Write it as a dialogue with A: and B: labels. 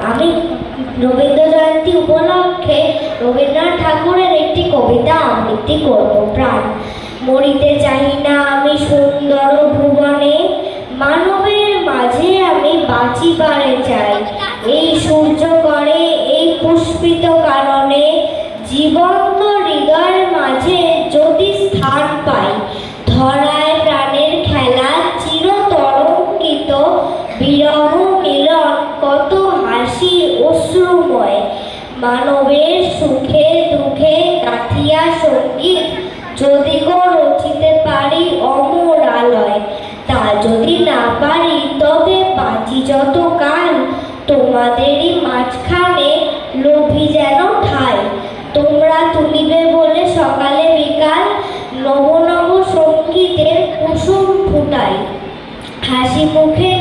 A: আমি রবীন্দ্র জয়ন্তী উপলক্ষে রবীন্দ্রনাথ ঠাকুরের একটি কবিতা আবৃত্তি করব। প্রাণ মরিতে চাহি না আমি সুন্দর ভুবনে, মানবের মাঝে আমি বাঁচিবারে চাই। এই সূর্য করে এই পুষ্পিত কারণে, জীবন্ত হৃদয়ের মাঝে যদি স্থান পাই। ধরায় প্রাণের খেলা চিরতরঙ্কিত, বিরহ মিলন কত হাসি অশ্রুময়। মানবের সুখে দুঃখে গাথিয়া সঙ্গীত যদি গো রচিতে পারি অমর আলয়। তা যদি না পারি তবে বাঁচি যত কাল তোমাদেরই মাঝখানে লোভী যেন ঠাই। তোমরা তুলিবে বলে সকালে বিকাল নব নব সঙ্গীতের কুসুম ফুটাই। হাসি মুখে